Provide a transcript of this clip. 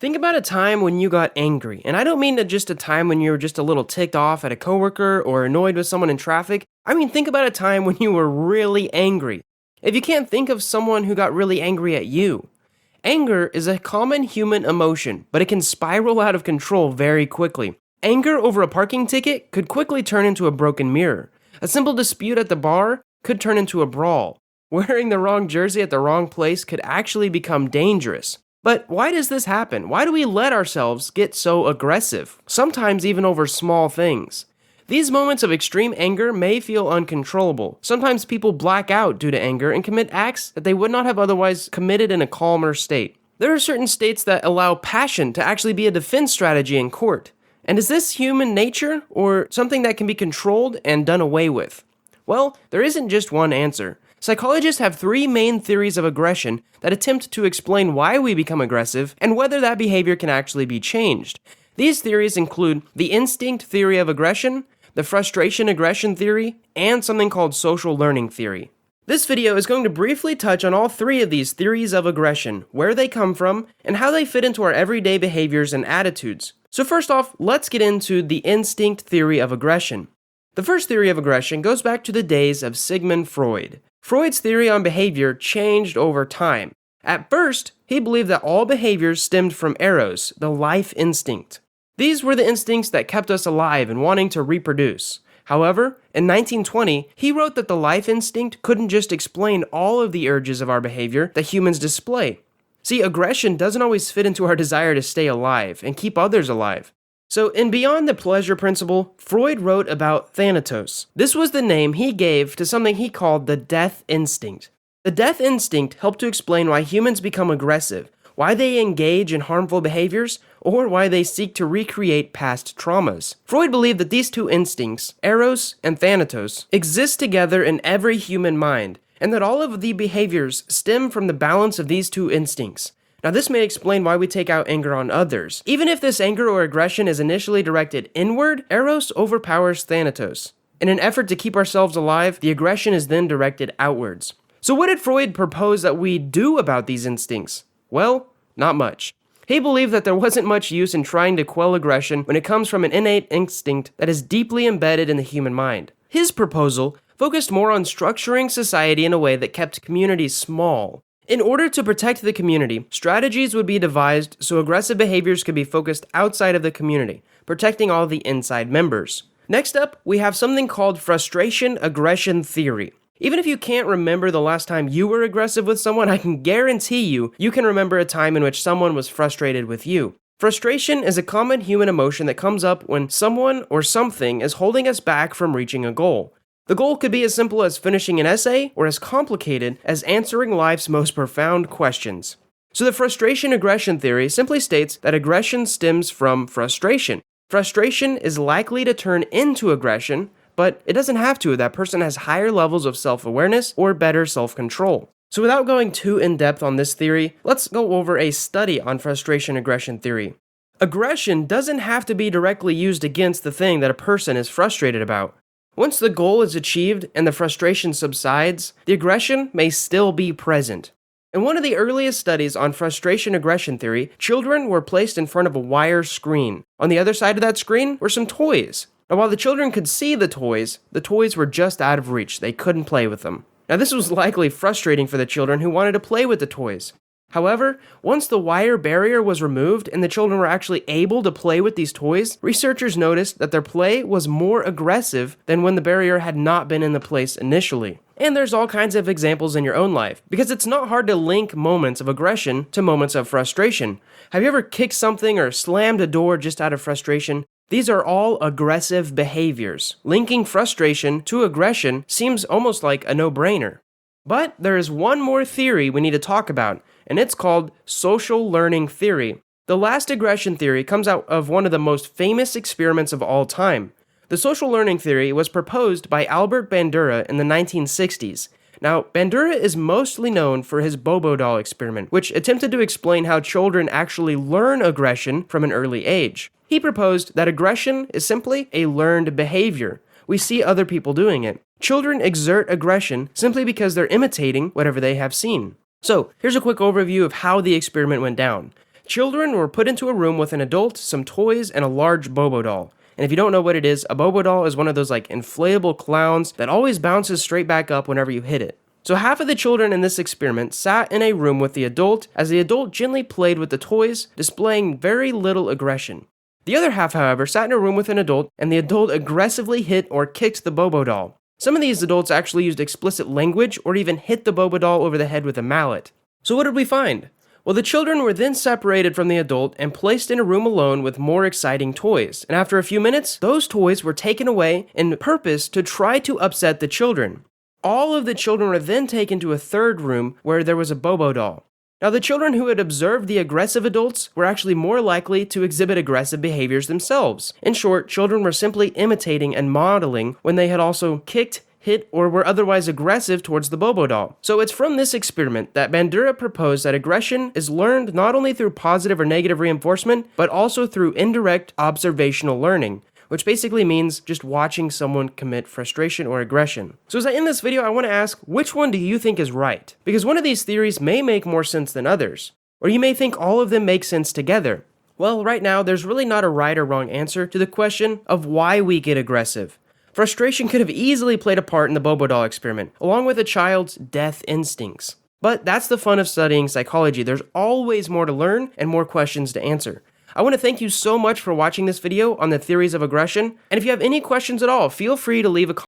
Think about a time when you got angry, and I don't mean just a time when you were just a little ticked off at a coworker or annoyed with someone in traffic. I mean, think about a time when you were really angry. If you can't think of someone who got really angry at you. Anger is a common human emotion, but it can spiral out of control very quickly. Anger over a parking ticket could quickly turn into a broken mirror. A simple dispute at the bar could turn into a brawl. Wearing the wrong jersey at the wrong place could actually become dangerous. But why does this happen? Why do we let ourselves get so aggressive, sometimes even over small things? These moments of extreme anger may feel uncontrollable. Sometimes people black out due to anger and commit acts that they would not have otherwise committed in a calmer state. There are certain states that allow passion to actually be a defense strategy in court. And is this human nature or something that can be controlled and done away with? Well, there isn't just one answer. Psychologists have three main theories of aggression that attempt to explain why we become aggressive and whether that behavior can actually be changed. These theories include the instinct theory of aggression, the frustration aggression theory, and something called social learning theory. This video is going to briefly touch on all three of these theories of aggression, where they come from, and how they fit into our everyday behaviors and attitudes. So first off, let's get into the instinct theory of aggression. The first theory of aggression goes back to the days of Sigmund Freud. Freud's theory on behavior changed over time. At first, he believed that all behaviors stemmed from eros, the life instinct. These were the instincts that kept us alive and wanting to reproduce. However, in 1920, he wrote that the life instinct couldn't just explain all of the urges of our behavior that humans display. See, aggression doesn't always fit into our desire to stay alive and keep others alive. So, in Beyond the Pleasure Principle, Freud wrote about thanatos. This was the name he gave to something he called the death instinct. The death instinct helped to explain why humans become aggressive, why they engage in harmful behaviors, or why they seek to recreate past traumas. Freud believed that these two instincts, eros and thanatos, exist together in every human mind, and that all of the behaviors stem from the balance of these two instincts. Now, this may explain why we take out anger on others. Even if this anger or aggression is initially directed inward, eros overpowers thanatos. In an effort to keep ourselves alive, the aggression is then directed outwards. So what did Freud propose that we do about these instincts? Well, not much. He believed that there wasn't much use in trying to quell aggression when it comes from an innate instinct that is deeply embedded in the human mind. His proposal focused more on structuring society in a way that kept communities small. In order to protect the community, strategies would be devised so aggressive behaviors could be focused outside of the community, protecting all the inside members. Next up, we have something called frustration aggression theory. Even if you can't remember the last time you were aggressive with someone, I can guarantee you can remember a time in which someone was frustrated with you. Frustration is a common human emotion that comes up when someone or something is holding us back from reaching a goal. The goal could be as simple as finishing an essay or as complicated as answering life's most profound questions. So the frustration aggression theory simply states that aggression stems from frustration. Frustration is likely to turn into aggression, but it doesn't have to if that person has higher levels of self-awareness or better self-control. So without going too in-depth on this theory, let's go over a study on frustration aggression theory. Aggression doesn't have to be directly used against the thing that a person is frustrated about. Once the goal is achieved and the frustration subsides, the aggression may still be present. In one of the earliest studies on frustration aggression theory, children were placed in front of a wire screen. On the other side of that screen were some toys. Now, while the children could see the toys were just out of reach. They couldn't play with them. Now, this was likely frustrating for the children who wanted to play with the toys. However, once the wire barrier was removed and the children were actually able to play with these toys, researchers noticed that their play was more aggressive than when the barrier had not been in the place initially. And there's all kinds of examples in your own life, because it's not hard to link moments of aggression to moments of frustration. Have you ever kicked something or slammed a door just out of frustration? These are all aggressive behaviors. Linking frustration to aggression seems almost like a no-brainer. But there is one more theory we need to talk about, and it's called social learning theory. The last aggression theory comes out of one of the most famous experiments of all time. The social learning theory was proposed by Albert Bandura in the 1960s. Now, Bandura is mostly known for his Bobo doll experiment, which attempted to explain how children actually learn aggression from an early age. He proposed that aggression is simply a learned behavior. We see other people doing it. Children exert aggression simply because they're imitating whatever they have seen. So, here's a quick overview of how the experiment went down. Children were put into a room with an adult, some toys, and a large Bobo doll. And if you don't know what it is, a Bobo doll is one of those like inflatable clowns that always bounces straight back up whenever you hit it. So half of the children in this experiment sat in a room with the adult as the adult gently played with the toys, displaying very little aggression. The other half, however, sat in a room with an adult and the adult aggressively hit or kicked the Bobo doll. Some of these adults actually used explicit language or even hit the Bobo doll over the head with a mallet. So what did we find? Well, the children were then separated from the adult and placed in a room alone with more exciting toys. And after a few minutes, those toys were taken away in purpose to try to upset the children. All of the children were then taken to a third room where there was a Bobo doll. Now, the children who had observed the aggressive adults were actually more likely to exhibit aggressive behaviors themselves. In short, children were simply imitating and modeling when they had also kicked, hit, or were otherwise aggressive towards the Bobo doll. So it's from this experiment that Bandura proposed that aggression is learned not only through positive or negative reinforcement, but also through indirect observational learning, which basically means just watching someone commit frustration or aggression. So as I end this video, I want to ask, which one do you think is right? Because one of these theories may make more sense than others, or you may think all of them make sense together. Well, right now, there's really not a right or wrong answer to the question of why we get aggressive. Frustration could have easily played a part in the Bobo doll experiment, along with a child's death instincts. But that's the fun of studying psychology. There's always more to learn and more questions to answer. I want to thank you so much for watching this video on the theories of aggression, and if you have any questions at all, feel free to leave a comment.